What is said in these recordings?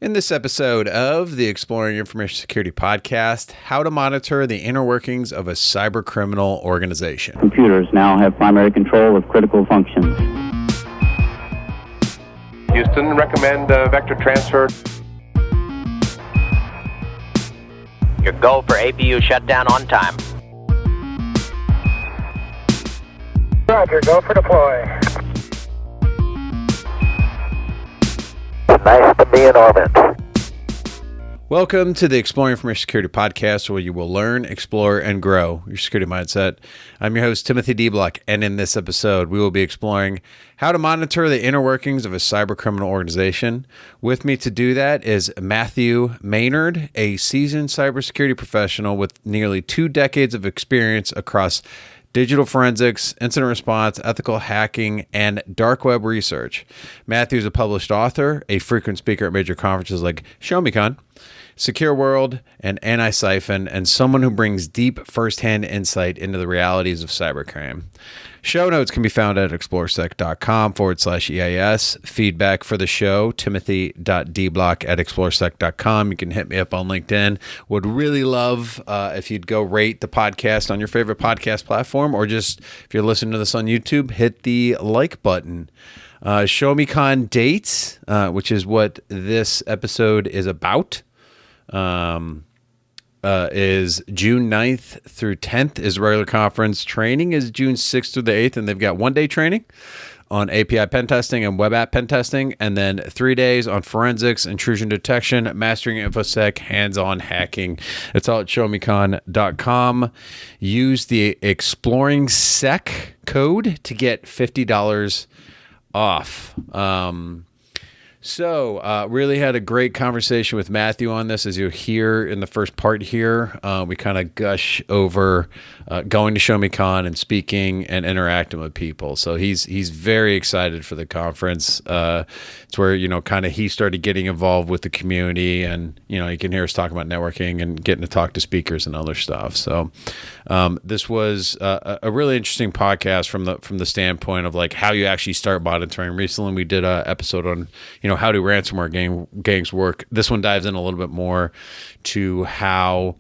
In this episode of the Exploring Information Security podcast, how to monitor the inner workings of a cybercriminal organization. Computers now have primary control of critical functions. Houston, recommend vector transfer. Your go for APU shutdown on time. Roger, go for deploy. Nice to be in orbit. Welcome to the Exploring Information Security podcast, where you will learn, explore, and grow your security mindset. I'm your host, Timothy D. Block, and in this episode, we will be exploring how to monitor the inner workings of a cybercriminal organization. With me to do that is Matthew Maynard, a seasoned cybersecurity professional with nearly 2 decades of experience across digital forensics, incident response, ethical hacking, and dark web research. Matthew is a published author, a frequent speaker at major conferences like ShowMeCon, Secure World, and Anti-Siphon, and someone who brings deep firsthand insight into the realities of cybercrime. Show notes can be found at exploresec.com/EIS. Feedback for the show, timothy.dblock@exploresec.com. You can hit me up on LinkedIn. Would really love if you'd go rate the podcast on your favorite podcast platform, or just if you're listening to this on YouTube, hit the like button. ShowMeCon dates, which is what this episode is about, is June 9th through 10th is regular conference. Training is June 6th through the 8th, and they've got 1-day training on API pen testing and web app pen testing, and then 3 days on forensics, intrusion detection, mastering InfoSec, hands-on hacking. It's all at showmecon.com. Use the Exploring Sec code to get $50 off. So really had a great conversation with Matthew on this. As you'll hear in the first part here, we kind of gush over going to ShowMeCon and speaking and interacting with people. So he's very excited for the conference. It's where, kind of he started getting involved with the community, and, you can hear us talking about networking and getting to talk to speakers and other stuff. So this was a really interesting podcast from the standpoint of like how you actually start monitoring. Recently, we did an episode on, how do ransomware gangs work. This one dives in a little bit more to how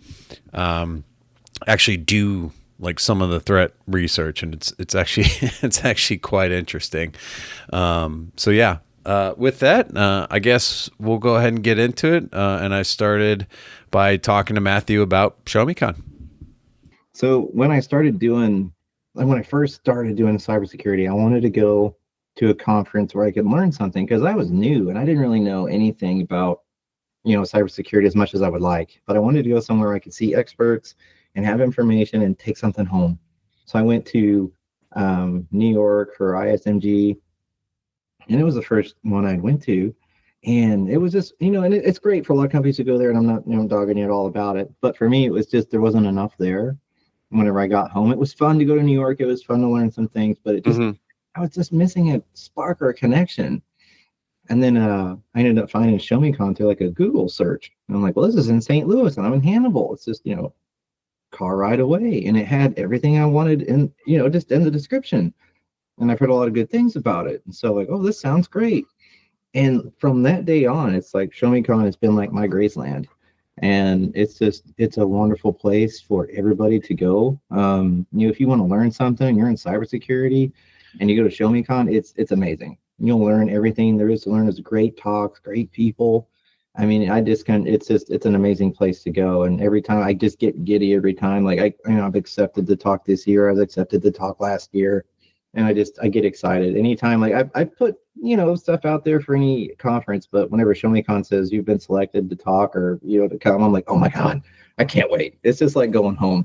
actually do like some of the threat research, and it's actually quite interesting. So yeah, with that, I guess we'll go ahead and get into it. And I started by talking to Matthew about ShowMeCon. So when I first started doing cybersecurity, I wanted to go to a conference where I could learn something, because I was new and I didn't really know anything about, cybersecurity as much as I would like. But I wanted to go somewhere I could see experts and have information and take something home. So I went to New York for ISMG, and it was the first one I went to. And it was just, and it's great for a lot of companies to go there, and I'm not, dogging you at all about it. But for me, it was just, there wasn't enough there. Whenever I got home, it was fun to go to New York. It was fun to learn some things, but it just, I was just missing a spark or a connection. And then I ended up finding ShowMeCon through like a Google search. And I'm like, well, this is in St. Louis and I'm in Hannibal. It's just, car ride away. And it had everything I wanted in, just in the description. And I've heard a lot of good things about it. And so like, oh, this sounds great. And from that day on, it's like ShowMeCon has been like my Graceland. And it's a wonderful place for everybody to go. If you want to learn something, you're in cybersecurity, and you go to ShowMeCon, it's amazing. You'll learn everything there is to learn. There's great talks, great people. I mean, it's an amazing place to go. And every time I just get giddy every time. Like I've accepted to talk this year. I was accepted to talk last year, and I get excited anytime. Like I put stuff out there for any conference, but whenever ShowMeCon says you've been selected to talk or to come, I'm like, oh my God, I can't wait. It's just like going home.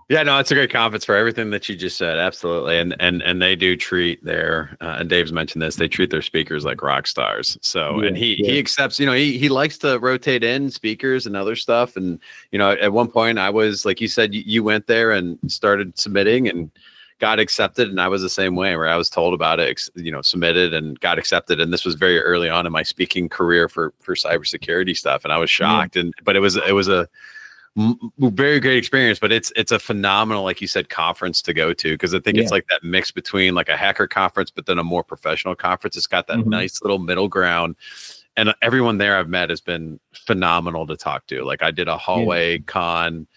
Yeah, no, it's a great conference for everything that you just said. Absolutely. And they do treat and Dave's mentioned this, they treat their speakers like rock stars. So, and he accepts, he likes to rotate in speakers and other stuff. And, at one point I was, like you said, you went there and started submitting and got accepted. And I was the same way, where I was told about it, submitted and got accepted. And this was very early on in my speaking career for cybersecurity stuff. And I was shocked. But it was a very great experience, but it's a phenomenal, like you said, conference to go to, because I think it's like that mix between like a hacker conference, but then a more professional conference. It's got that nice little middle ground. and everyone there I've met has been phenomenal to talk to. Like I did a hallway con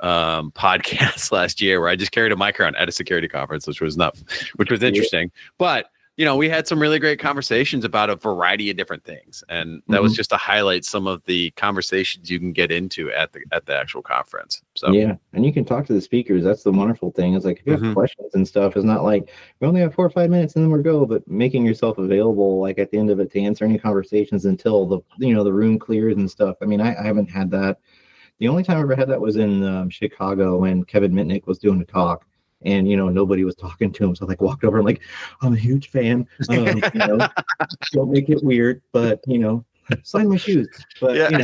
podcast last year where I just carried a mic around at a security conference, which was interesting. But we had some really great conversations about a variety of different things, and that was just to highlight some of the conversations you can get into at the actual conference. So yeah, and you can talk to the speakers. That's the wonderful thing. It's like if you have questions and stuff, it's not like we only have 4 or 5 minutes and then we're go, but making yourself available like at the end of it to answer any conversations until the the room clears and stuff. I mean, I haven't had that. The only time I ever had that was in Chicago when Kevin Mitnick was doing a talk. And nobody was talking to him, so I walked over and I'm a huge fan. Don't make it weird, but sign my shoes. But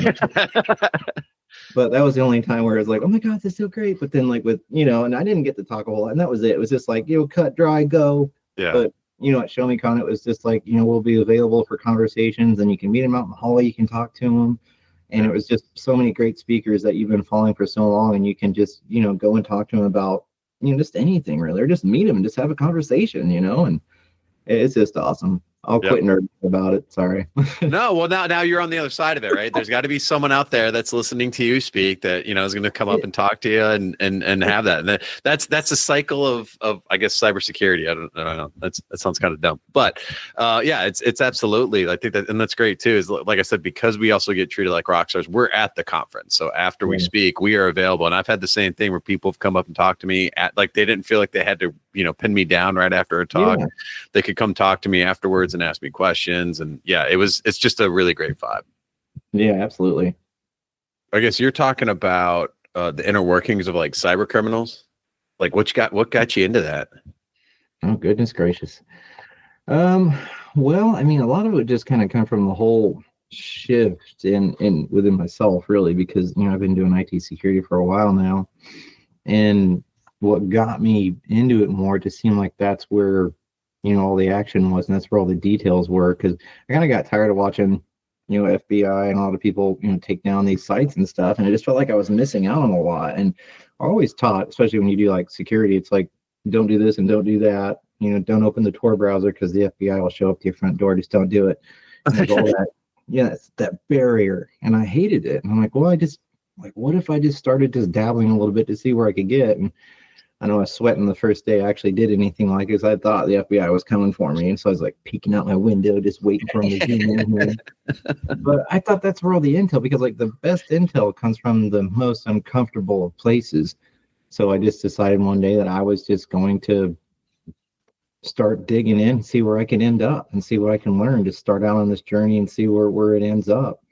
but that was the only time where it was like, oh my god, this is so great. But then with and I didn't get to talk a whole lot, and that was it. It was just cut, dry, go. Yeah. But at ShowMeCon, it was just we'll be available for conversations, and you can meet them out in the hallway. You can talk to them. And it was just so many great speakers that you've been following for so long, and you can just go and talk to them about just anything really, or just meet them and just have a conversation, and it's just awesome. I'll quit nerding about it. Sorry. No, well now you're on the other side of it, right? There's got to be someone out there that's listening to you speak that is going to come up and talk to you and have that. And that's a cycle of I guess cybersecurity. I don't know. That sounds kind of dumb, but it's absolutely. I think that, and that's great too. Is like I said, because we also get treated like rock stars. We're at the conference, so after we speak, we are available. And I've had the same thing where people have come up and talked to me at they didn't feel like they had to pin me down right after a talk. Yeah. They could come talk to me afterwards and ask me questions, and it's just a really great vibe. Yeah, absolutely. I guess you're talking about the inner workings of cyber criminals. What got you into that? Oh, goodness gracious. Well, I mean, a lot of it just kind of come from the whole shift in within myself, really, because I've been doing IT security for a while now, and what got me into it more to seem like that's where all the action was, and that's where all the details were, because I kind of got tired of watching FBI and all the people take down these sites and stuff, and I just felt like I was missing out on a lot. And I always taught, especially when you do security, it's don't do this and don't do that, don't open the Tor browser because the FBI will show up to your front door. Just don't do it. And all that it's that barrier, and I hated it. And I'm well, I just what if I just started just dabbling a little bit to see where I could get? And I know I was sweating the first day I actually did anything like this. I thought the FBI was coming for me. And so I was peeking out my window, just waiting for them to zoom in here. But I thought that's where all the intel, because the best intel comes from the most uncomfortable of places. So I just decided one day that I was just going to start digging in, see where I can end up and see what I can learn, just start out on this journey and see where it ends up.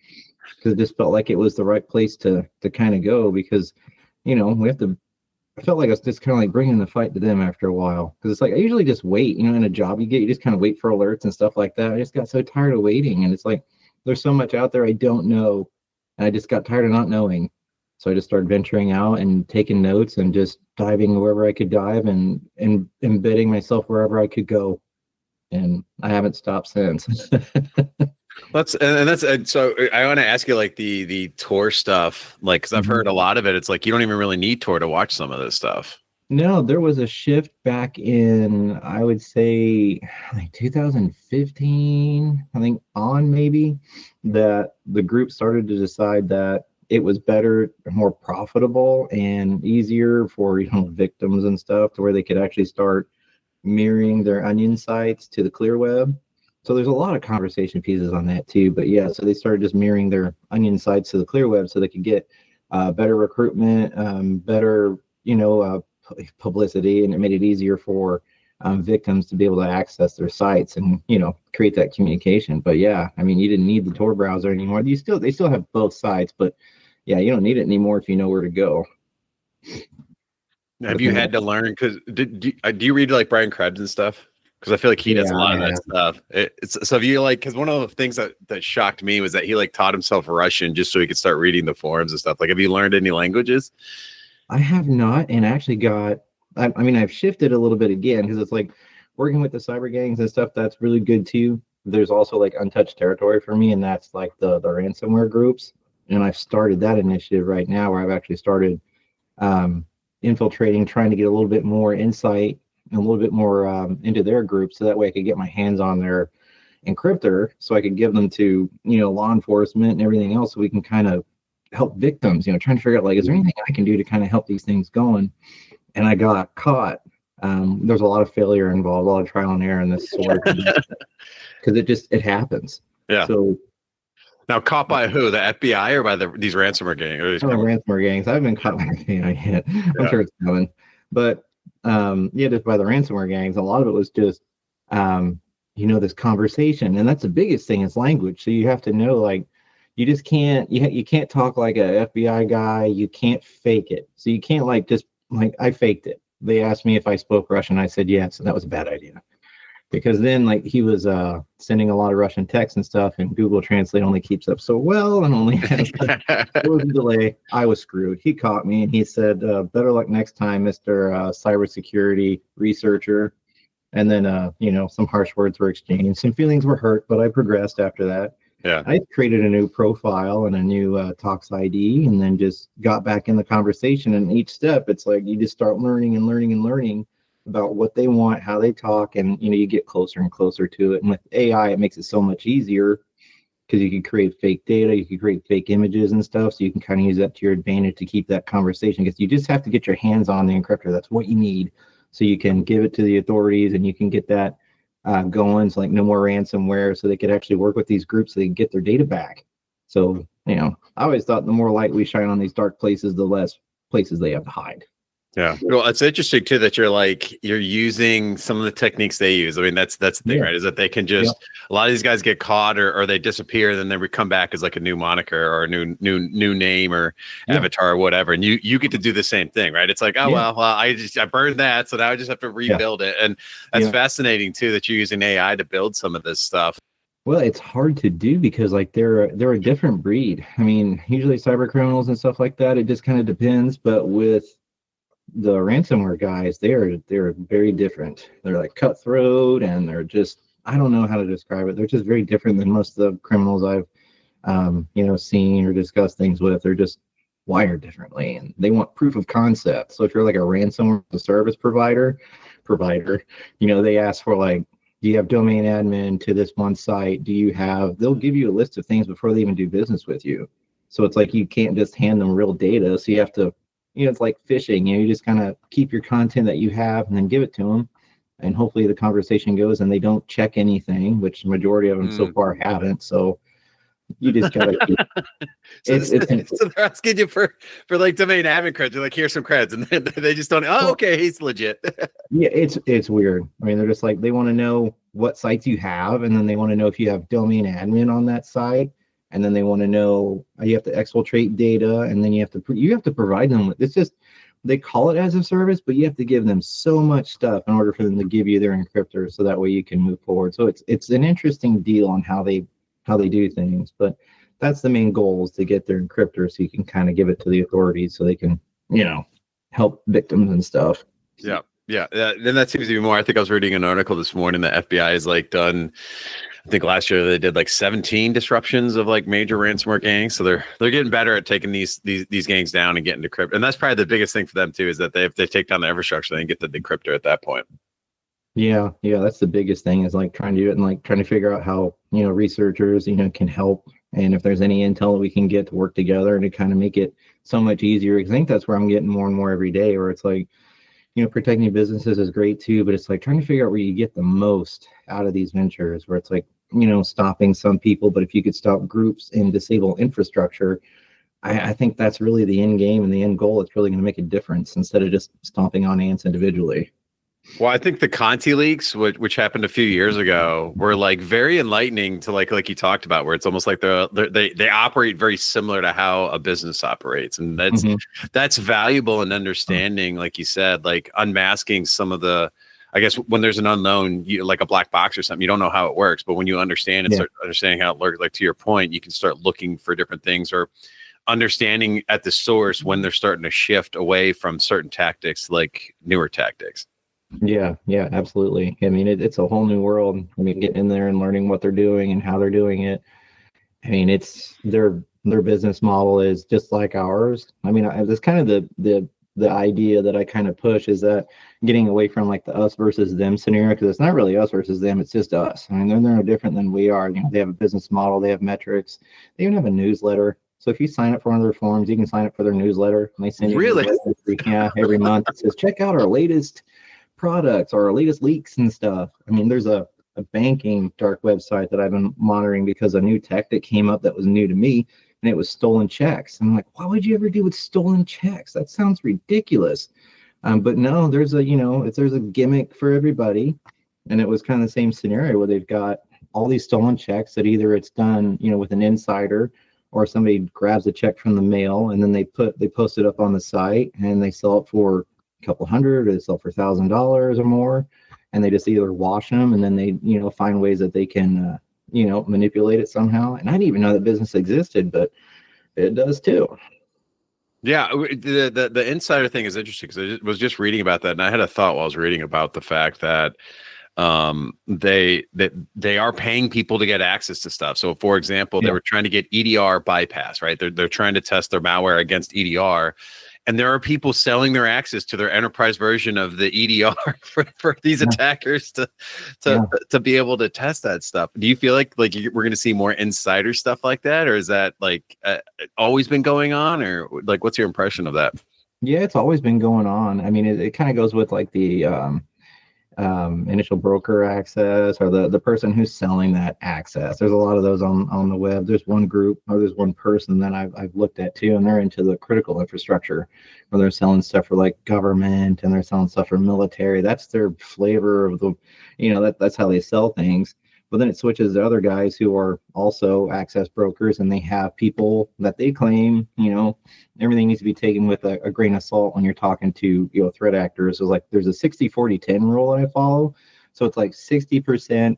Because it just felt like it was the right place to kind of go, because, I felt like I was just kind of bringing the fight to them after a while, because it's I usually just wait, in a job you just kind of wait for alerts and stuff like that. I just got so tired of waiting, and it's there's so much out there I don't know, and I just got tired of not knowing. So I just started venturing out and taking notes and just diving wherever I could dive and embedding myself wherever I could go, and I haven't stopped since. So I want to ask you the Tor stuff, because I've heard a lot of it. It's you don't even really need Tor to watch some of this stuff. No, there was a shift back in, I would say 2015, I think on maybe, that the group started to decide that it was better, more profitable and easier for victims and stuff, to where they could actually start mirroring their onion sites to the clear web. So there's a lot of conversation pieces on that too. But yeah, so they started just mirroring their onion sites to the clear web so they could get better recruitment, better, publicity, and it made it easier for victims to be able to access their sites and, create that communication. But yeah, I mean, you didn't need the Tor browser anymore. They still have both sites, but yeah, you don't need it anymore if you know where to go. Have you had to learn, because do you read Brian Krebs and stuff? Because I feel like he does a lot of that stuff. So if you because one of the things that shocked me was that he taught himself Russian just so he could start reading the forums and stuff. Have you learned any languages? I have not, and actually I've shifted a little bit again, because it's working with the cyber gangs and stuff. That's really good too. There's also untouched territory for me, and that's the ransomware groups. And I've started that initiative right now, where I've actually started infiltrating, trying to get a little bit more insight and a little bit more into their group, so that way I could get my hands on their encryptor so I could give them to, law enforcement and everything else so we can kind of help victims, trying to figure out, like, is there anything I can do to kind of help these things going? And I got caught. There's a lot of failure involved, a lot of trial and error in this sort of because it happens. Yeah. So now, caught by who? The FBI or by these ransomware gangs? Ransomware gangs. I haven't been caught by the FBI yet. I'm sure it's coming. But just by the ransomware gangs, a lot of it was just this conversation. And that's the biggest thing is language. So you have to know, like, you just can't, you can't talk like a FBI guy. You can't fake it. So you can't I faked it. They asked me if I spoke Russian. I said yes, and that was a bad idea. Because then, like, he was sending a lot of Russian text and stuff, and Google Translate only keeps up so well and only has there was a delay. I was screwed. He caught me, and he said, better luck next time, Mr. Cybersecurity researcher. And then, some harsh words were exchanged. Some feelings were hurt, but I progressed after that. Yeah. I created a new profile and a new Talks ID, and then just got back in the conversation. And each step, it's like you just start learning and learning and learning about what they want, how they talk, and you get closer and closer to it. And with AI, it makes it so much easier because you can create fake data, you can create fake images and stuff, so you can kind of use that to your advantage to keep that conversation. Because you just have to get your hands on the encryptor. That's what you need, so you can give it to the authorities and you can get that going. So, like, no more ransomware, so they could actually work with these groups so they can get their data back. So, I always thought the more light we shine on these dark places, the less places they have to hide. Yeah. Well, it's interesting too that you're using some of the techniques they use. I mean, that's the thing, right? Is that they can just a lot of these guys get caught or they disappear, then they come back as like a new moniker or a new name or avatar or whatever. And you get to do the same thing, right? It's like, well, I burned that, so now I just have to rebuild it. And that's fascinating too that you're using AI to build some of this stuff. Well, it's hard to do because, like, they're a different breed. I mean, usually cyber criminals and stuff like that, it just kind of depends. But with the ransomware guys, they're very different. They're like cutthroat, and they're just, I don't know how to describe it. They're just very different than most of the criminals I've seen or discussed things with. They're just wired differently, and they want proof of concept. So if you're like a ransomware service provider, they ask for, like, do you have domain admin to this one site? They'll give you a list of things before they even do business with you. So it's like you can't just hand them real data. So you have to, it's like fishing. You just kind of keep your content that you have and then give it to them. And hopefully the conversation goes and they don't check anything, which the majority of them so far haven't. So you just gotta keep so they're asking you for like domain admin creds. They're like, here's some creds, and then they just don't. Oh, okay, he's legit. Yeah, it's weird. I mean, they're just like, they want to know what sites you have, and then they want to know if you have domain admin on that site, and then they want to know you have to exfiltrate data, and then you have to provide them with. It's just, they call it as a service, but you have to give them so much stuff in order for them to give you their encryptor, so that way you can move forward. So it's an interesting deal on how they do things, but that's the main goal, is to get their encryptor so you can kind of give it to the authorities so they can, help victims and stuff. Yeah. Then that seems to be more. I think I was reading an article this morning that FBI has like done. I think last year they did like 17 disruptions of like major ransomware gangs. So they're getting better at taking these gangs down and getting decrypted. And that's probably the biggest thing for them too, is that if they take down the infrastructure, they can get the decryptor at that point. Yeah, that's the biggest thing, is like trying to do it and like trying to figure out how, researchers, can help, and if there's any intel that we can get to work together and to kind of make it so much easier. Because I think that's where I'm getting more and more every day, where it's like, protecting businesses is great too, but it's like trying to figure out where you get the most out of these ventures, where it's like, stopping some people, but if you could stop groups and disable infrastructure, I think that's really the end game and the end goal. It's really going to make a difference instead of just stomping on ants individually. Well, I think the Conti leaks, which happened a few years ago, were like very enlightening to like you talked about, where it's almost like they operate very similar to how a business operates, and that's valuable in understanding, like you said, like unmasking some of the. I guess when there's an unknown, like a black box or something, you don't know how it works, but when you understand and start understanding how it works, like to your point, you can start looking for different things or understanding at the source when they're starting to shift away from certain tactics, like newer tactics. Yeah, absolutely. I mean, it's a whole new world. I mean, getting in there and learning what they're doing and how they're doing it. I mean, it's their business model is just like ours. I mean, that's kind of the the idea that I kind of push is that getting away from like the us versus them scenario, because it's not really us versus them, it's just us. I mean, they're no different than we are. You know, they have a business model, they have metrics, they even have a newsletter. So if you sign up for one of their forums, you can sign up for their newsletter, and they send you Really? every month. It says check out our latest products or our latest leaks and stuff. I mean, there's a banking dark website that I've been monitoring because a new tech that came up that was new to me, and it was stolen checks. I'm like, why would you ever do with stolen checks? That sounds ridiculous. But no, there's a gimmick for everybody. And it was kind of the same scenario where they've got all these stolen checks that either it's done, with an insider, or somebody grabs a check from the mail and then they post it up on the site and they sell it for a couple hundred, or they sell for $1,000 or more. And they just either wash them and then they, find ways that they can, manipulate it somehow. And I didn't even know that business existed, but it does too. Yeah, the insider thing is interesting because I was just reading about that, and I had a thought while I was reading about the fact that they are paying people to get access to stuff. So, for example, they were trying to get EDR bypass, right? They're trying to test their malware against EDR. And there are people selling their access to their enterprise version of the EDR for these attackers to be able to test that stuff. Do you feel like we're going to see more insider stuff like that, or is that always been going on, or what's your impression of that? Yeah, it's always been going on. I mean, it kind of goes with like the initial broker access, or the person who's selling that access. There's a lot of those on the web. There's one group, or there's one person that I've looked at too, and they're into the critical infrastructure, where they're selling stuff for like government, and they're selling stuff for military. That's their flavor of the, that's how they sell things. But then it switches to other guys who are also access brokers, and they have people that they claim, everything needs to be taken with a grain of salt when you're talking to, threat actors. So like there's a 60-40-10 rule that I follow. So it's like 60%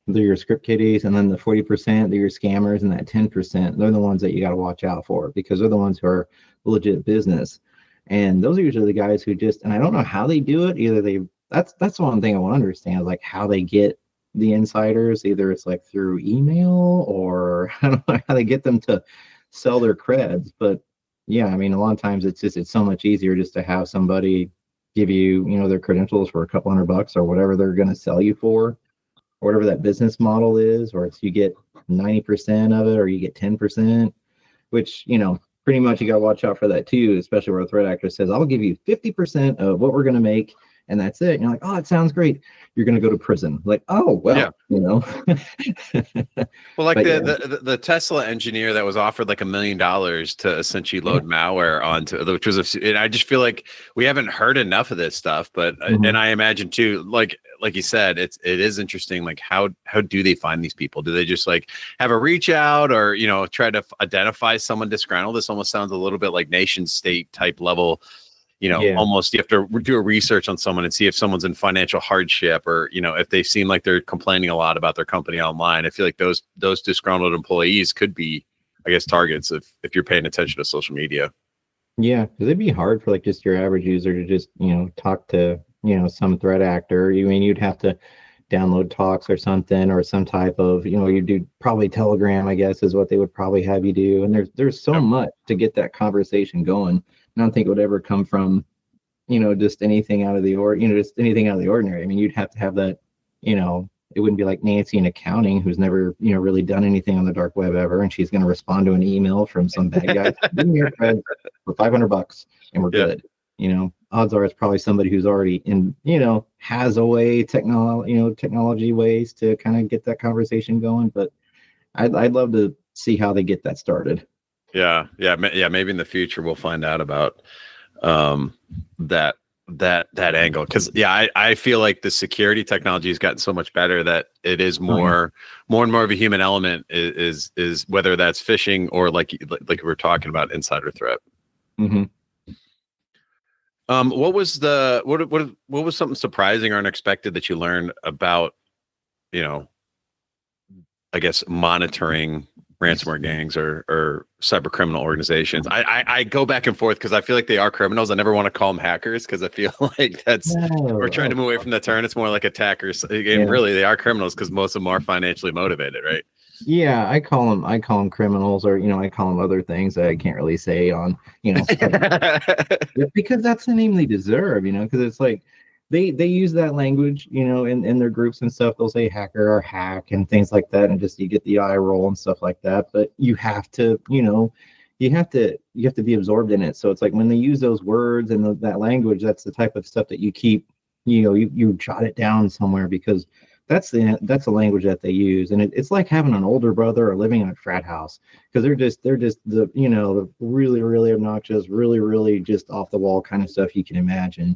they're your script kiddies, and then the 40% they're your scammers, and that 10%, they're the ones that you got to watch out for, because they're the ones who are legit business. And those are usually the guys who and I don't know how they do it. Either that's one thing I want to understand, like how they get the insiders. Either it's like through email, or I don't know how they get them to sell their creds. But yeah, I mean, a lot of times it's so much easier just to have somebody give you, their credentials for a couple $100 or whatever they're going to sell you for, or whatever that business model is, or it's you get 90% of it, or you get 10%, which, pretty much you got to watch out for that too, especially where a threat actor says, I'll give you 50% of what we're going to make, and that's it. And you're like, oh, it sounds great. You're going to go to prison. Like, oh, well, Well, like the Tesla engineer that was offered like $1 million to essentially load malware onto, which was, and I just feel like we haven't heard enough of this stuff. But and I imagine too, like you said, it is interesting. Like how do they find these people? Do they just like have a reach out, or try to identify someone disgruntled? This almost sounds a little bit like nation state type level. Almost you have to do a research on someone and see if someone's in financial hardship, or, if they seem like they're complaining a lot about their company online. I feel like those disgruntled employees could be, I guess, targets if you're paying attention to social media. Yeah, because it'd be hard for like just your average user to just, talk to, some threat actor. You'd have to download talks or something, or some type of, you do probably Telegram, I guess, is what they would probably have you do. And there's so much to get that conversation going. I don't think it would ever come from, just anything out of the just anything out of the ordinary. I mean, you'd have to have that, it wouldn't be like Nancy in accounting, who's never, really done anything on the dark web ever, and she's going to respond to an email from some bad guy give me your cred for $500 and we're good. Odds are it's probably somebody who's already in, has a way, technology ways to kind of get that conversation going. But I'd love to see how they get that started. Yeah. Maybe in the future we'll find out about that angle, because I feel like the security technology has gotten so much better that it is more and more of a human element is whether that's phishing or like we were talking about, insider threat. Mm-hmm. What was something surprising or unexpected that you learned about, I guess, monitoring ransomware gangs or cyber criminal organizations? I go back and forth because I feel like they are criminals. I never want to call them hackers because I feel like we're trying to move away from the term. It's more like attackers. And really, they are criminals because most of them are financially motivated, right? Yeah, I call them criminals, or I call them other things that I can't really say on, because that's the name they deserve, because it's like they use that language, in their groups and stuff. They'll say hacker or hack and things like that, and just you get the eye roll and stuff like that. But you have to, you have to be absorbed in it. So it's like when they use those words and that language, that's the type of stuff that you keep, you jot it down somewhere, because that's the language that they use. And it's like having an older brother or living in a frat house, because they're just the really, really obnoxious, really, really just off the wall kind of stuff you can imagine.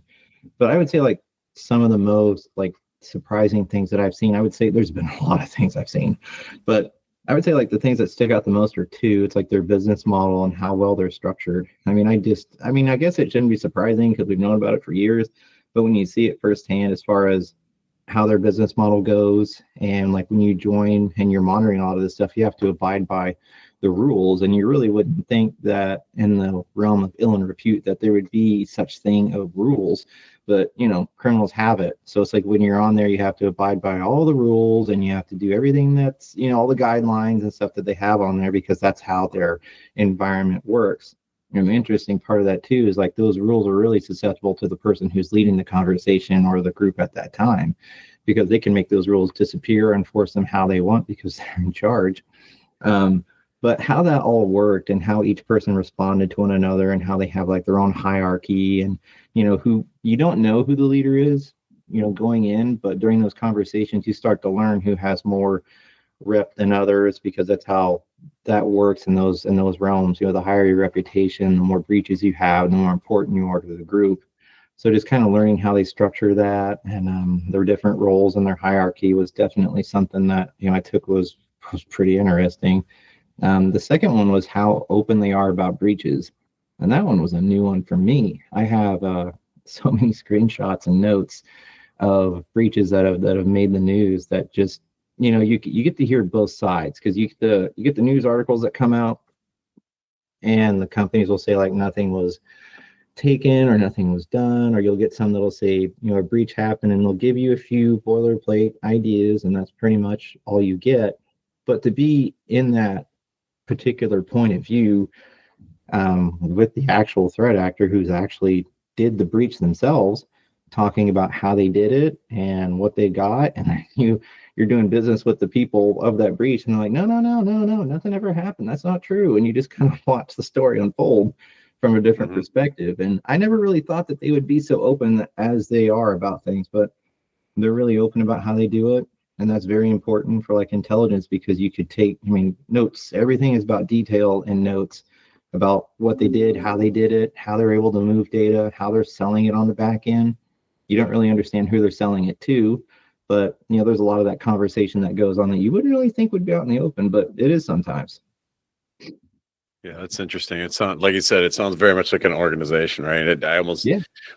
But I would say, like, some of the most, like, surprising things that I've seen, I would say there's been a lot of things I've seen, but I would say, like, the things that stick out the most are two. It's like their business model and how well they're structured. I guess it shouldn't be surprising because we've known about it for years, but when you see it firsthand, as far as how their business model goes, and like when you join and you're monitoring all of this stuff, you have to abide by the rules. And you really wouldn't think that in the realm of ill and repute that there would be such thing of rules, but criminals have it. So it's like when you're on there, you have to abide by all the rules, and you have to do everything that's, all the guidelines and stuff that they have on there, because that's how their environment works. And the interesting part of that too is, like, those rules are really susceptible to the person who's leading the conversation or the group at that time, because they can make those rules disappear and enforce them how they want because they're in charge. But how that all worked and how each person responded to one another, and how they have, like, their own hierarchy, and who you don't know who the leader is, going in, but during those conversations you start to learn who has more rep than others, because that's how that works in those realms. The higher your reputation, the more breaches you have, the more important you are to the group. So just kind of learning how they structure that, and their different roles and their hierarchy was definitely something that I took was pretty interesting. The second one was how open they are about breaches, and that one was a new one for me. I have so many screenshots and notes of breaches that have made the news, that just you get to hear both sides, because you get the news articles that come out, and the companies will say, like, nothing was taken or nothing was done, or you'll get some that'll say a breach happened, and they'll give you a few boilerplate ideas, and that's pretty much all you get. But to be in that particular point of view, with the actual threat actor who's actually did the breach themselves, talking about how they did it and what they got, and you're doing business with the people of that breach, and they're like, no, nothing ever happened, that's not true. And you just kind of watch the story unfold from a different perspective. And I never really thought that they would be so open as they are about things, but they're really open about how they do it. And that's very important for, like, intelligence, because you could take, notes. Everything is about detail and notes about what they did, how they did it, how they're able to move data, how they're selling it on the back end. You don't really understand who they're selling it to, but there's a lot of that conversation that goes on that you wouldn't really think would be out in the open, but it is sometimes. Yeah, that's interesting. It sounds, like you said, it sounds very much like an organization, right? I almost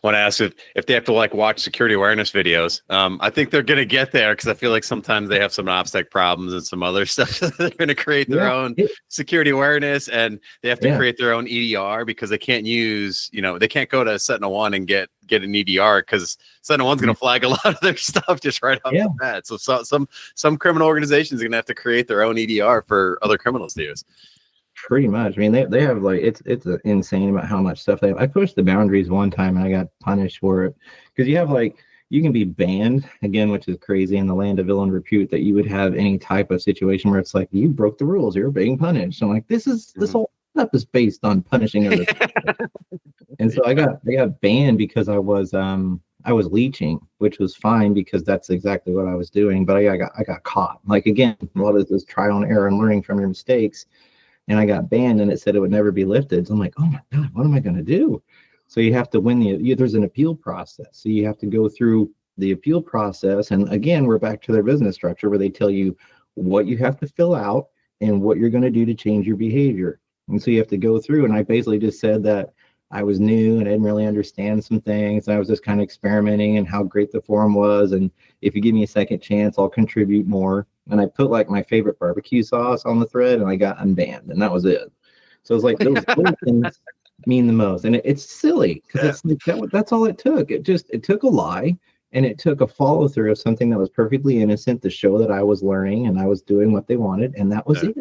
want to ask if they have to, like, watch security awareness videos. I think they're going to get there, because I feel like sometimes they have some OPSEC problems and some other stuff. They're going to create their own security awareness, and they have to create their own EDR, because they can't use, they can't go to Sentinel-1 and get an EDR, because Sentinel-1's going to flag a lot of their stuff just right off the bat. So some criminal organizations are going to have to create their own EDR for other criminals to use. Pretty much. They have, like, it's insane about how much stuff they have. I pushed the boundaries one time and I got punished for it, because you have, like, you can be banned again, which is crazy in the land of ill and repute, that you would have any type of situation where it's like, you broke the rules, you're being punished. So I'm like, this whole stuff is based on punishing others. And so I got banned because I was leeching, which was fine, because that's exactly what I was doing. But I got caught. Like, again, what is this trial and error and learning from your mistakes? And I got banned, and it said it would never be lifted. So I'm like, oh my God, what am I going to do? So you have to win there's an appeal process. So you have to go through the appeal process. And again, we're back to their business structure, where they tell you what you have to fill out and what you're going to do to change your behavior. And so you have to go through. And I basically just said that I was new and I didn't really understand some things. I was just kind of experimenting and how great the forum was. And if you give me a second chance, I'll contribute more. And I put, like, my favorite barbecue sauce on the thread, and I got unbanned, and that was it. So it's like those little things mean the most. And it's silly, because it's like that's all it took. It took a lie, And it took a follow through of something that was perfectly innocent to show that I was learning and I was doing what they wanted, and that was it.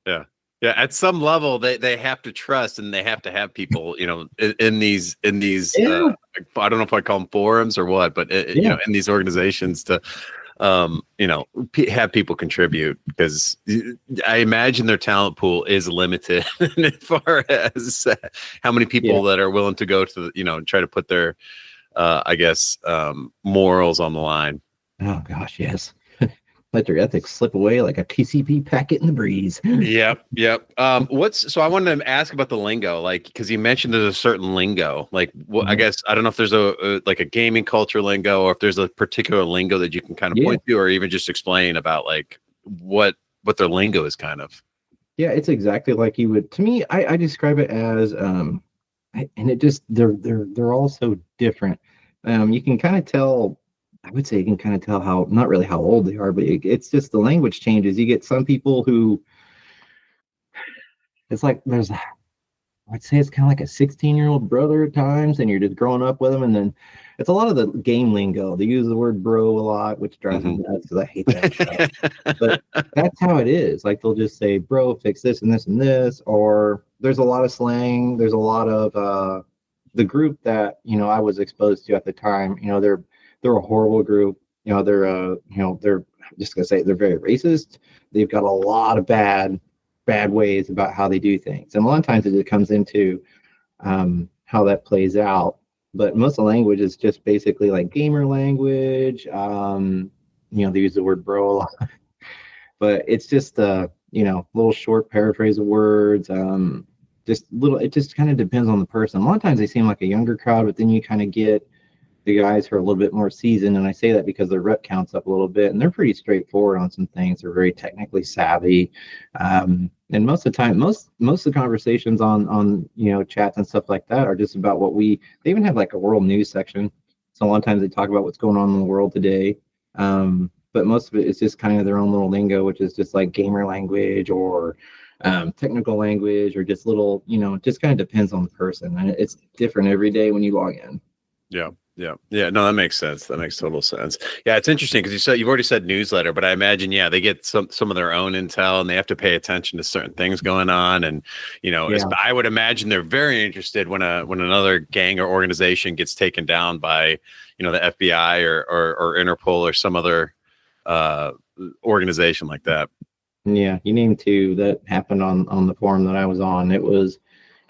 Yeah. Yeah. At some level, they have to trust, and they have to have people, in these, Yeah. I don't know if I call them forums or what, but in these organizations to, have people contribute, because I imagine their talent pool is limited as far as how many people that are willing to go to, try to put their, morals on the line. Oh gosh, yes. Let their ethics slip away like a TCP packet in the breeze. Yep. So I wanted to ask about the lingo, like, because you mentioned there's a certain lingo, like, I guess, I don't know if there's a gaming culture lingo, or if there's a particular lingo that you can kind of point to, or even just explain about like what their lingo is kind of. Yeah, it's exactly like you would, to me, I describe it as, and it just, they're all so different. You can kind of tell, I would say you can kind of tell how, not really how old they are, but it's just the language changes. You get some people who, it's like I'd say it's kind of like a 16-year-old brother at times, and you're just growing up with them. And then it's a lot of the game lingo. They use the word bro a lot, which drives me nuts because I hate that stuff. But that's how it is. Like they'll just say, bro, fix this and this and this. Or there's a lot of slang. There's a lot of the group that, I was exposed to at the time, they're a horrible group. They're I'm just gonna say they're very racist. They've got a lot of bad ways about how they do things, and a lot of times it comes into how that plays out. But most of the language is just basically like gamer language. They use the word bro a lot, but it's just little short paraphrase of words. It just kind of depends on the person. A lot of times they seem like a younger crowd, but then you kind of get the guys who are a little bit more seasoned, and I say that because their rep counts up a little bit, and they're pretty straightforward on some things. They're very technically savvy, and most of the time, most of the conversations on chats and stuff like that are just about they even have like a world news section, so a lot of times they talk about what's going on in the world today, but most of it is just kind of their own little lingo, which is just like gamer language or technical language, or just little, it just kind of depends on the person, and it's different every day when you log in. Yeah. No, that makes sense. That makes total sense. Yeah, it's interesting because you've already said newsletter, but I imagine, they get some of their own intel, and they have to pay attention to certain things going on. And, I would imagine they're very interested when another gang or organization gets taken down by, the FBI or Interpol or some other organization like that. Yeah, you named two that happened on the forum that I was on. It was,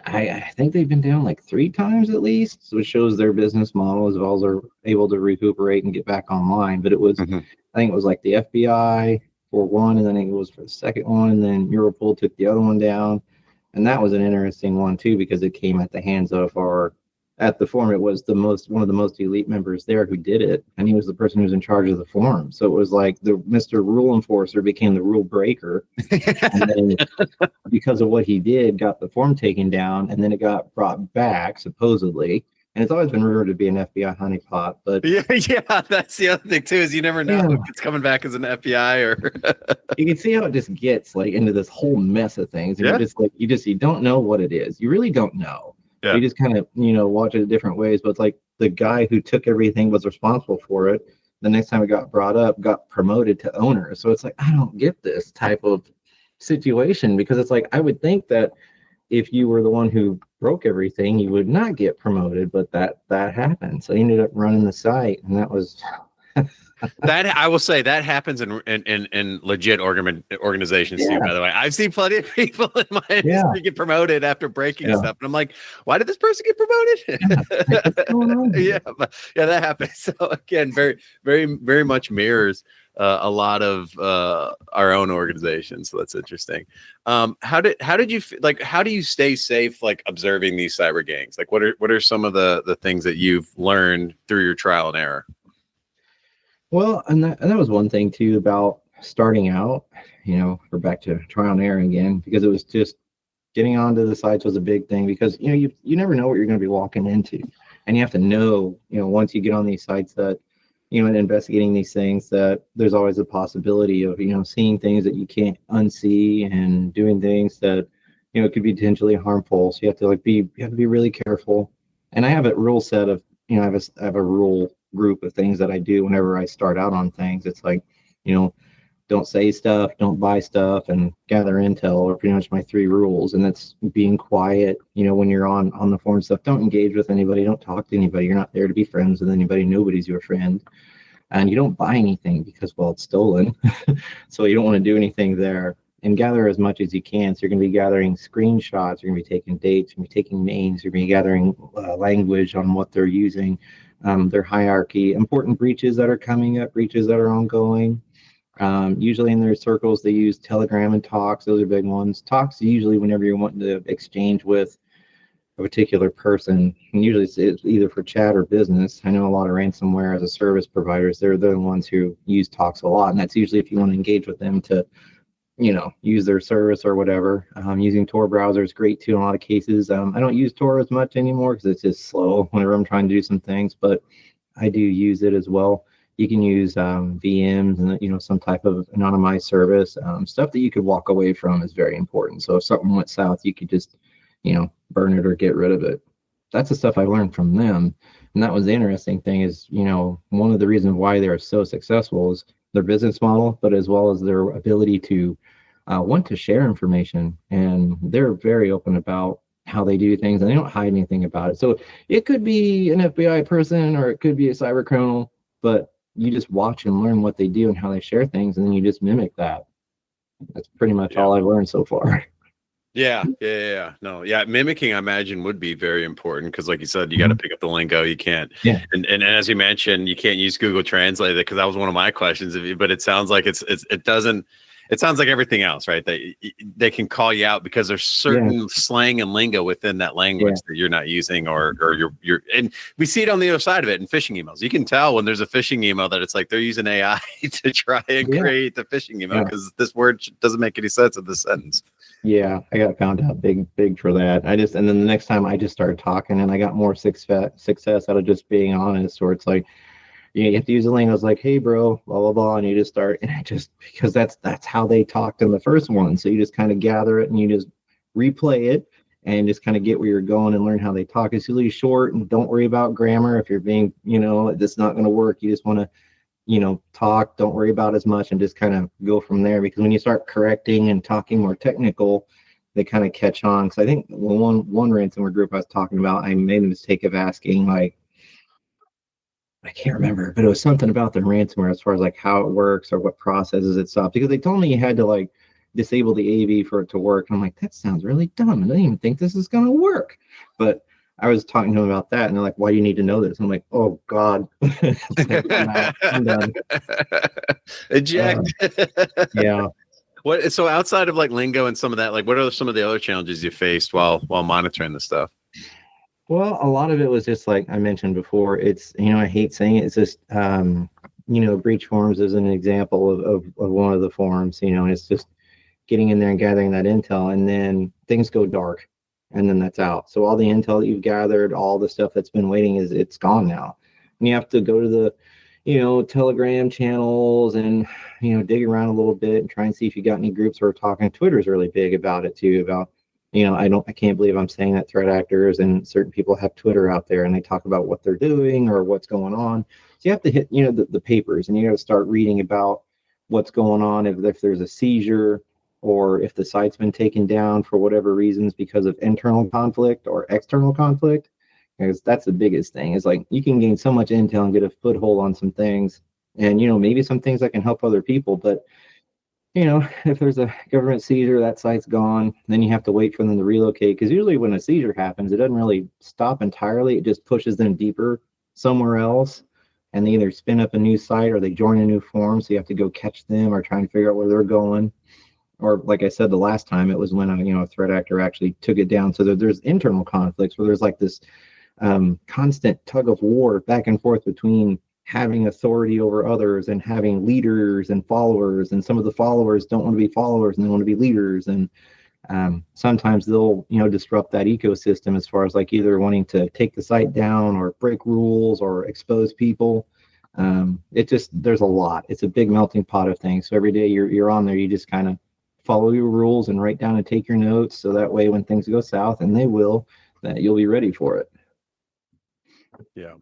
I think they've been down like 3 times at least, so it shows their business model as well as they're able to recuperate and get back online. But it was, I think it was like the FBI for one, and then it was for the second one, and then Europol took the other one down. And that was an interesting one too, because it came at the hands of at the forum, it was one of the most elite members there who did it, and he was the person who was in charge of the forum. So it was like the Mr. Rule Enforcer became the rule breaker, and then because of what he did, got the forum taken down, and then it got brought back supposedly. And it's always been rumored to be an FBI honeypot, but yeah, that's the other thing too, is you never know if it's coming back as an FBI or. You can see how it just gets like into this whole mess of things, and you don't know what it is. You really don't know. Yeah. You just kind of, watch it different ways. But it's like the guy who took everything, was responsible for it. The next time it got brought up, got promoted to owner. So it's like, I don't get this type of situation, because it's like, I would think that if you were the one who broke everything, you would not get promoted, but that happened. So he ended up running the site, and that was that, I will say, that happens in legit organizations too, by the way. I've seen plenty of people in my industry get promoted after breaking stuff, and I'm like, why did this person get promoted? What's going on here? Yeah, that happens. So again, very, very, very much mirrors a lot of our own organizations. So that's interesting. How did you like? How do you stay safe, like observing these cyber gangs? Like, what are some of the things that you've learned through your trial and error? Well, and that was one thing too about starting out. We're back to trial and error again, because it was just getting onto the sites was a big thing, because you never know what you're going to be walking into, and you have to know once you get on these sites that and investigating these things, that there's always a possibility of seeing things that you can't unsee, and doing things that could be potentially harmful. So you have to be really careful. And I have a rule set of I have a rule group of things that I do whenever I start out on things. It's like, don't say stuff, don't buy stuff, and gather intel are pretty much my 3 rules. And that's being quiet, when you're on the forum stuff. Don't engage with anybody, don't talk to anybody. You're not there to be friends with anybody. Nobody's your friend. And you don't buy anything because, well, it's stolen. So you don't want to do anything there. And gather as much as you can. So you're going to be gathering screenshots, you're going to be taking dates, you're going to be taking names, you're going to be gathering language on what they're using, their hierarchy, important breaches that are coming up, breaches that are ongoing. Usually in their circles, they use Telegram and Talks. Those are big ones. Talks usually whenever you're wanting to exchange with a particular person, and usually it's either for chat or business. I know a lot of ransomware as a service providers, they're the ones who use Talks a lot, and that's usually if you want to engage with them to, use their service or whatever. Using Tor browser is great too in a lot of cases. I don't use Tor as much anymore because it's just slow whenever I'm trying to do some things, but I do use it as well. You can use VMs and some type of anonymized service. Stuff that you could walk away from is very important. So if something went south, you could just burn it or get rid of it. That's the stuff I learned from them. And that was the interesting thing is, one of the reasons why they're so successful is their business model, but as well as their ability to want to share information. And they're very open about how they do things, and they don't hide anything about it. So it could be an FBI person or it could be a cyber criminal, but you just watch and learn what they do and how they share things, and then you just mimic that. That's pretty much all I've learned so far. Yeah. No, mimicking, I imagine, would be very important because, like you said, you got to pick up the lingo. You can't, and as you mentioned, you can't use Google Translate because that was one of my questions. But it sounds like it doesn't. It sounds like everything else, right? They can call you out because there's certain slang and lingo within that language that you're not using, or you're. And we see it on the other side of it in phishing emails. You can tell when there's a phishing email that it's like they're using AI to try and create the phishing email because this word doesn't make any sense in this sentence. Yeah, I got found out big for that. And then the next time I just started talking, and I got more success out of just being honest. Or it's like, you have to use the lingo. It's like, hey, bro, blah blah blah, and you just start, and because that's how they talked in the first one. So you just kind of gather it and you just replay it and just kind of get where you're going and learn how they talk. It's usually short, and don't worry about grammar. If you're being, that's not going to work. You just want to, talk. Don't worry about as much, and just kind of go from there. Because when you start correcting and talking more technical, they kind of catch on. Because I think one ransomware group I was talking about, I made the mistake of asking, like, I can't remember, but it was something about the ransomware as far as like how it works or what processes it stops. Because they told me you had to like disable the AV for it to work. And I'm like, that sounds really dumb. I don't even think this is going to work. But I was talking to them about that, and they're like, why do you need to know this? I'm like, oh God. I'm done. Eject. Yeah. So outside of like lingo and some of that, like what are some of the other challenges you faced while monitoring the stuff? Well, a lot of it was just like I mentioned before. It's, I hate saying it. It's just, breach forums is an example of one of the forums, and it's just getting in there and gathering that intel, and then things go dark, and then that's out. So all the intel that you've gathered, all the stuff that's been waiting, it's gone now. And you have to go to the, Telegram channels and, dig around a little bit and try and see if you got any groups who are talking. Twitter's really big about it too, about, I can't believe I'm saying that threat actors and certain people have Twitter out there and they talk about what they're doing or what's going on. So you have to hit, the papers, and you got to start reading about what's going on if there's a seizure, or if the site's been taken down for whatever reasons because of internal conflict or external conflict. Because that's the biggest thing. Is like you can gain so much intel and get a foothold on some things, and maybe some things that can help other people, but if there's a government seizure, that site's gone, then you have to wait for them to relocate. Because usually when a seizure happens, it doesn't really stop entirely. It just pushes them deeper somewhere else, and they either spin up a new site or they join a new forum. So you have to go catch them or try and figure out where they're going. Or like I said, the last time it was when a threat actor actually took it down. So there's internal conflicts where there's like this constant tug of war back and forth between having authority over others and having leaders and followers, and some of the followers don't want to be followers and they want to be leaders, and sometimes they'll disrupt that ecosystem as far as like either wanting to take the site down or break rules or expose people. There's a lot. It's a big melting pot of things. So every day you're on there, you just kind of follow your rules and write down and take your notes, so that way when things go south, and they will, that you'll be ready for it. Yeah.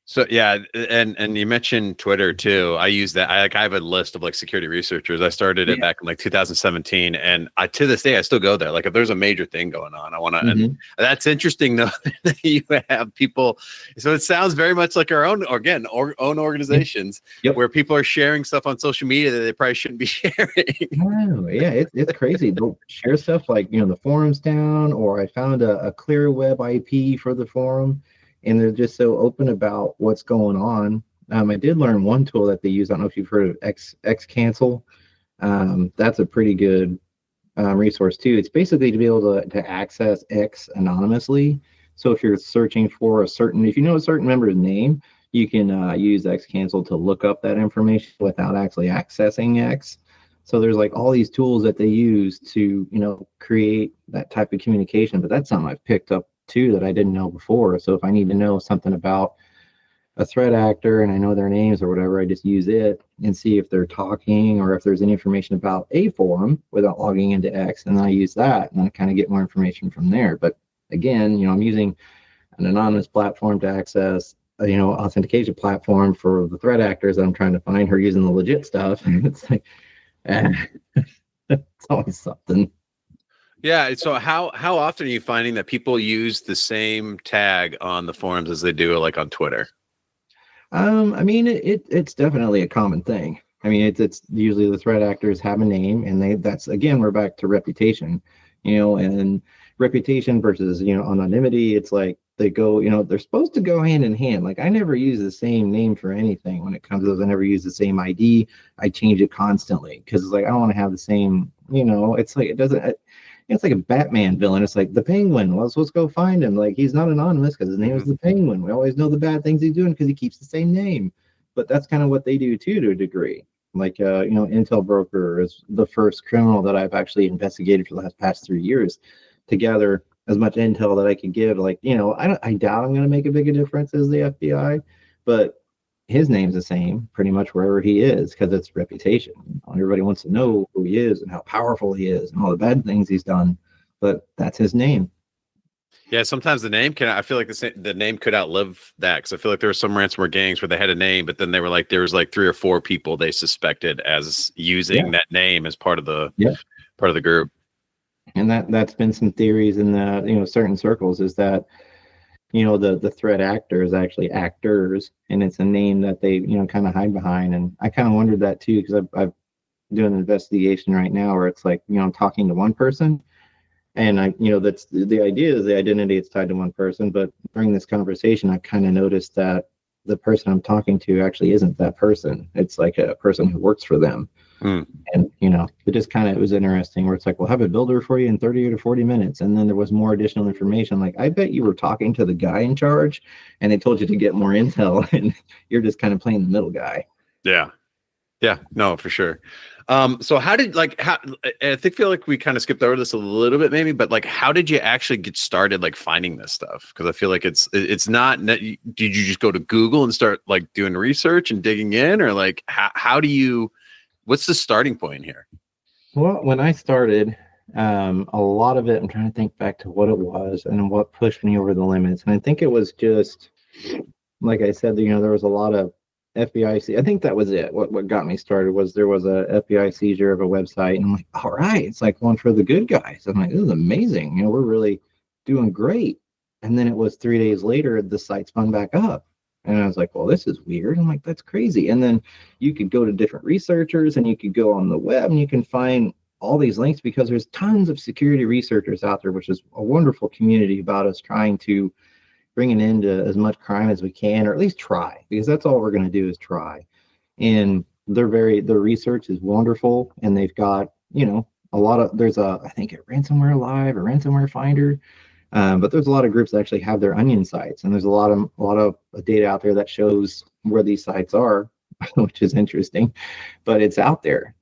So yeah, and you mentioned Twitter too. I use that. I have a list of like security researchers. I started it back in like 2017, and to this day I still go there. Like if there's a major thing going on, I want to. And that's interesting though that you have people. So it sounds very much like our own own organizations where people are sharing stuff on social media that they probably shouldn't be sharing. Oh, yeah, it's crazy. They'll share stuff like, the forum's down, or I found a clear web IP for the forum, and they're just so open about what's going on. I did learn one tool that they use. I don't know if you've heard of X cancel. That's a pretty good resource too. It's basically to be able to access X anonymously. So if you're searching for if you know a certain member's name, you can use X cancel to look up that information without actually accessing X. So there's like all these tools that they use to, create that type of communication. But that's something I've picked up too that I didn't know before. So if I need to know something about a threat actor and I know their names or whatever, I just use it and see if they're talking or if there's any information about a forum without logging into X. And then I use that and I kind of get more information from there. But again, I'm using an anonymous platform to access authentication platform for the threat actors. I'm trying to find her using the legit stuff. And it's like, it's always something. Yeah. So how often are you finding that people use the same tag on the forums as they do like on Twitter? It's definitely a common thing. It's usually the threat actors have a name, and that's again, we're back to reputation, and reputation versus, anonymity. It's like they go, they're supposed to go hand in hand. Like I never use the same name for anything when it comes to those. I never use the same ID. I change it constantly because it's like, I don't want to have the same, it's like, it's like a Batman villain. It's like the Penguin. Let's go find him. Like he's not anonymous because his name is the Penguin. We always know the bad things he's doing because he keeps the same name. But that's kind of what they do too, to a degree. Like Intel Broker is the first criminal that I've actually investigated for the past 3 years to gather as much intel that I could give. Like, I doubt I'm going to make a big difference as the FBI, but his name's the same pretty much wherever he is because it's reputation. Everybody wants to know who he is and how powerful he is and all the bad things he's done, but that's his name. Yeah, sometimes the name I feel like the name could outlive that, because I feel like there were some ransomware gangs where they had a name, but then they were like, there was like 3 or 4 people they suspected as using that name as part of the group. And that's been some theories in the certain circles, is that the threat actor is actually actors, and it's a name that they kind of hide behind. And I kind of wondered that too, because I've doing an investigation right now where it's like I'm talking to one person, and that's the idea is the identity is tied to one person. But during this conversation, I kind of noticed that the person I'm talking to actually isn't that person. It's like a person who works for them. And it just it was interesting where it's like, we'll have a builder for you in 30 to 40 minutes. And then there was more additional information. Like, I bet you were talking to the guy in charge and they told you to get more intel, and you're just kind of playing the middle guy. Yeah. No, for sure. So I feel like we kind of skipped over this a little bit maybe, but like, how did you actually get started like finding this stuff? Because I feel like it's not, did you just go to Google and start like doing research and digging in, or like, what's the starting point here? Well, when I started, a lot of it, I'm trying to think back to what it was and what pushed me over the limits. And I think it was just, like I said, there was a lot of FBI. I think that was it. What got me started was there was a FBI seizure of a website, and I'm like, all right, it's like one for the good guys. I'm like, this is amazing. We're really doing great. And then it was 3 days later, the site spun back up. And I was like, well, this is weird. I'm like, that's crazy. And then you could go to different researchers, and you could go on the web and you can find all these links, because there's tons of security researchers out there, which is a wonderful community about us trying to bring an end to as much crime as we can, or at least try, because that's all we're going to do is try. And their research is wonderful. And they've got, a lot of, I think a Ransomware Live or Ransomware Finder. But there's a lot of groups that actually have their onion sites, and there's a lot of data out there that shows where these sites are, which is interesting, but it's out there.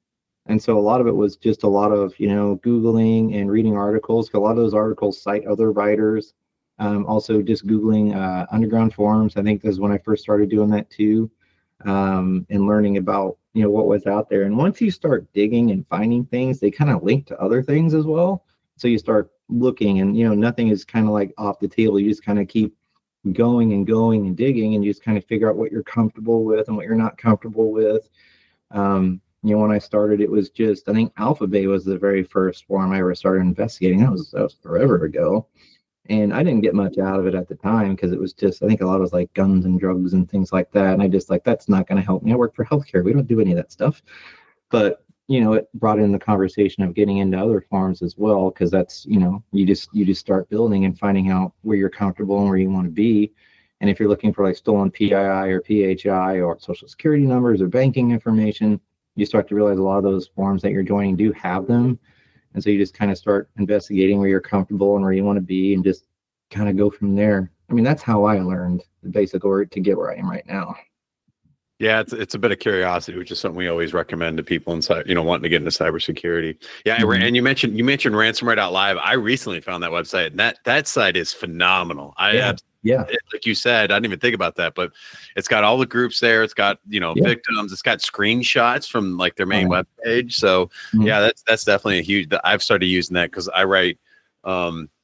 And so a lot of it was just a lot of, Googling and reading articles. A lot of those articles cite other writers. Also just Googling underground forums. I think this is when I first started doing that too, and learning about, what was out there. And once you start digging and finding things, they kind of link to other things as well. So you start looking, and nothing is kind of like off the table. You just kind of keep going and digging, and you just kind of figure out what you're comfortable with and what you're not comfortable with. When I started, it was just, I think Alphabet was the very first forum I ever started investigating. That was forever ago. And I didn't get much out of it at the time because it was just, I think a lot was like guns and drugs and things like that. And I just like, that's not going to help me. I work for healthcare. We don't do any of that stuff. But, it brought in the conversation of getting into other forums as well, because that's, you just start building and finding out where you're comfortable and where you want to be. And if you're looking for like stolen PII or PHI or social security numbers or banking information, you start to realize a lot of those forums that you're joining do have them. And so you just kind of start investigating where you're comfortable and where you want to be and just kind of go from there. I mean, that's how I learned the basic order to get where I am right now. Yeah, it's a bit of curiosity, which is something we always recommend to people inside, wanting to get into cybersecurity. Yeah, Mm-hmm. and you mentioned ransomware.live. I recently found that website, and that site is phenomenal. Yeah. Like you said, I didn't even think about that, but it's got all the groups there. It's got victims. It's got screenshots from like their main webpage. So that's definitely a huge. I've started using that because I write.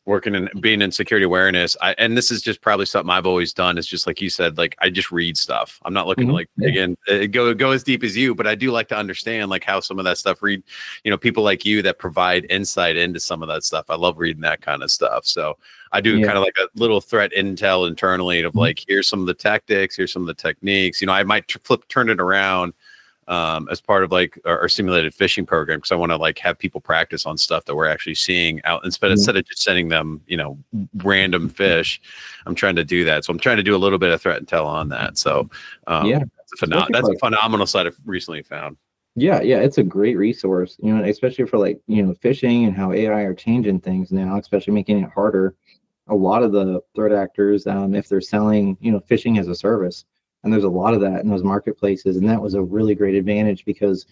Working and being in security awareness, and this is just probably something I've always done. Is just like you said, like I just read stuff. I'm not looking to like dig in, go as deep as you, but I do like to understand like how some of that stuff. Read, people like you that provide insight into some of that stuff. I love reading that kind of stuff. So I do kind of like a little threat intel internally of like, here's some of the tactics, here's some of the techniques. I might turn it around. As part of like our simulated phishing program, because I want to like have people practice on stuff that we're actually seeing out instead of just sending them, random fish. I'm trying to do that. So I'm trying to do a little bit of threat intel on that. So that's a phenomenal site I've recently found. Yeah, it's a great resource, especially for like, phishing and how AI are changing things now, especially making it harder. A lot of the threat actors, if they're selling, phishing as a service, and there's a lot of that in those marketplaces. And that was a really great advantage because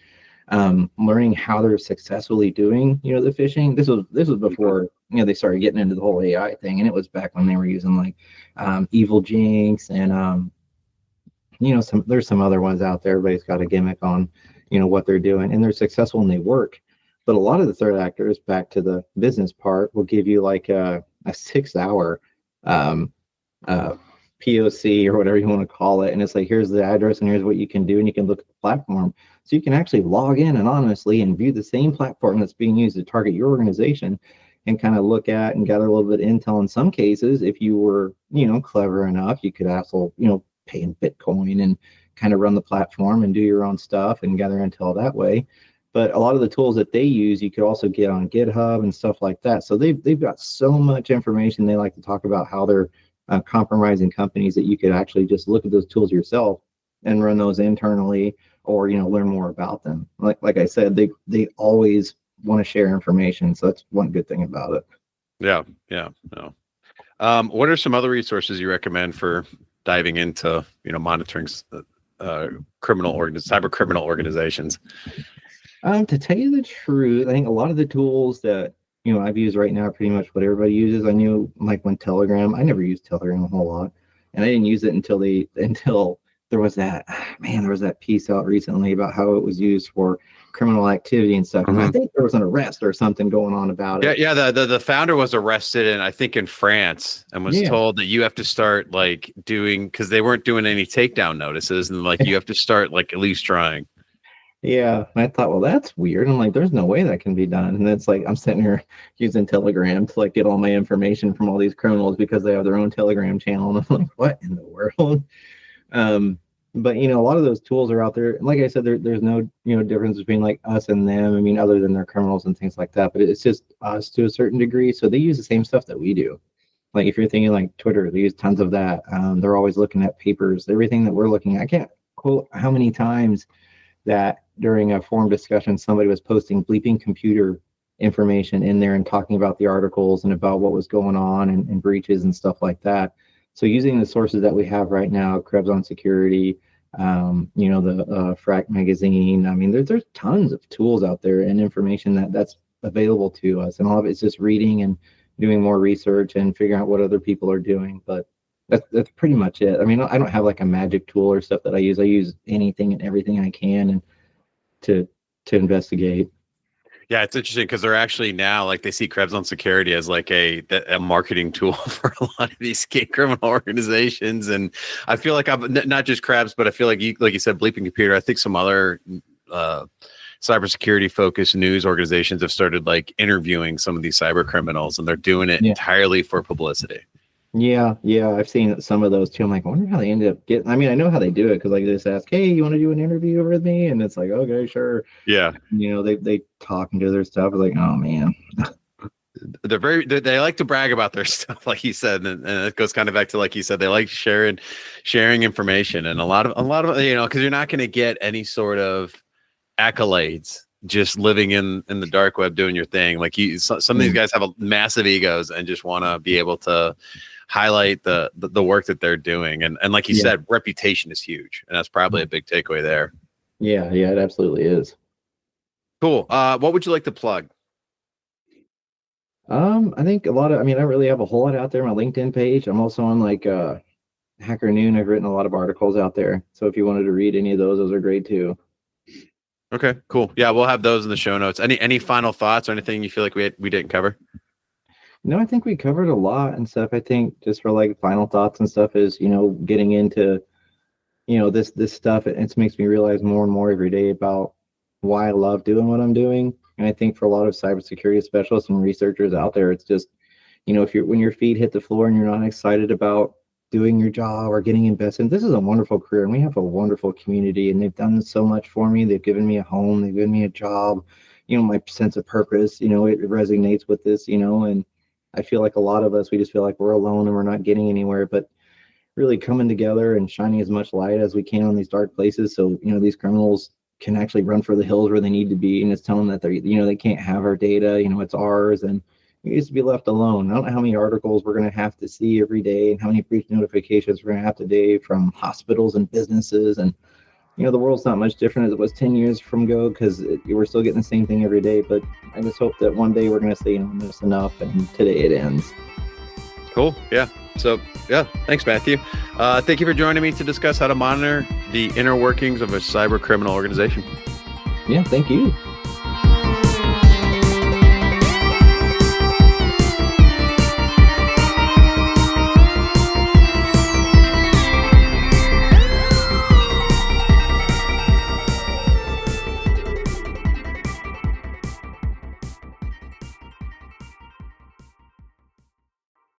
learning how they're successfully doing, the phishing, this was before, they started getting into the whole AI thing. And it was back when they were using like Evil Jinx and, there's some other ones out there. Everybody's got a gimmick on, what they're doing, and they're successful and they work. But a lot of the threat actors, back to the business part, will give you like a 6-hour POC or whatever you want to call it. And it's like, here's the address and here's what you can do. And you can look at the platform. So you can actually log in anonymously and view the same platform that's being used to target your organization and kind of look at and gather a little bit of intel. In some cases, if you were, clever enough, you could also, pay in Bitcoin and kind of run the platform and do your own stuff and gather intel that way. But a lot of the tools that they use, you could also get on GitHub and stuff like that. So they've got so much information. They like to talk about how they're compromising companies that you could actually just look at those tools yourself and run those internally, or learn more about them. Like I said, they always want to share information, so that's one good thing about it. No. What are some other resources you recommend for diving into monitoring cyber criminal organizations? To tell you the truth, I think a lot of the tools that I've used right now are pretty much what everybody uses. I knew like when Telegram, I never used Telegram a whole lot, and I didn't use it until there was that piece out recently about how it was used for criminal activity and stuff. And I think there was an arrest or something going on about it. Yeah. The founder was arrested in France and was told that you have to start like doing, because they weren't doing any takedown notices, and like you have to start like at least trying. Yeah, and I thought, well, that's weird. I'm like, there's no way that can be done. And it's like, I'm sitting here using Telegram to like get all my information from all these criminals because they have their own Telegram channel. And I'm like, what in the world? But a lot of those tools are out there. And like I said, there's no difference between like us and them. I mean, other than they're criminals and things like that. But it's just us to a certain degree. So they use the same stuff that we do. Like if you're thinking like Twitter, they use tons of that. They're always looking at papers, everything that we're looking at. I can't quote how many times that during a forum discussion, somebody was posting bleeping computer information in there and talking about the articles and about what was going on and breaches and stuff like that. So using the sources that we have right now, Krebs on Security, the Frack magazine. I mean, there's tons of tools out there and information that's available to us, and all of it's just reading and doing more research and figuring out what other people are doing. But that's pretty much it. I mean, I don't have like a magic tool or stuff that I use. I use anything and everything I can and to investigate. Yeah, it's interesting because they're actually now like they see Krebs on security as like a marketing tool for a lot of these skate criminal organizations, and I feel like not just Krebs, but I feel like you said, Bleeping Computer. I think some other cybersecurity focused news organizations have started like interviewing some of these cyber criminals, and they're doing it entirely for publicity. Yeah, I've seen some of those too. I'm like, I wonder how they ended up getting. I mean, I know how they do it because like they just ask, "Hey, you want to do an interview with me?" And it's like, "Okay, sure." Yeah, they talk and do their stuff. It's like, oh man. They like to brag about their stuff, like he said, and it goes kind of back to like he said, they like sharing information, and a lot of because you're not going to get any sort of accolades just living in the dark web doing your thing. Like some of these guys have massive egos and just want to be able to highlight the work that they're doing, and like you said, reputation is huge, and that's probably a big takeaway there. Yeah, it absolutely is. Cool. What would you like to plug? I think I don't really have a whole lot out there. My LinkedIn page. I'm also on like Hacker Noon. I've written a lot of articles out there. So if you wanted to read any of those are great too. Okay, cool. Yeah, we'll have those in the show notes. Any final thoughts or anything you feel like we didn't cover? No, I think we covered a lot and stuff. I think just for like final thoughts and stuff is, getting into, this stuff. It makes me realize more and more every day about why I love doing what I'm doing. And I think for a lot of cybersecurity specialists and researchers out there, it's just, when your feet hit the floor and you're not excited about doing your job or getting invested, this is a wonderful career and we have a wonderful community and they've done so much for me. They've given me a home, they've given me a job, my sense of purpose, it resonates with this, and I feel like a lot of us, we just feel like we're alone and we're not getting anywhere, but really coming together and shining as much light as we can on these dark places. So, these criminals can actually run for the hills where they need to be. And it's telling them that they can't have our data, it's ours. And it needs to be left alone. I don't know how many articles we're going to have to see every day and how many breach notifications we're going to have today from hospitals and businesses. And, the world's not much different as it was 10 years from ago because we're still getting the same thing every day. But I just hope that one day we're going to say, enough's enough. And today it ends. Cool. Yeah. So, thanks, Matthew. Thank you for joining me to discuss how to monitor the inner workings of a cyber criminal organization. Yeah, thank you.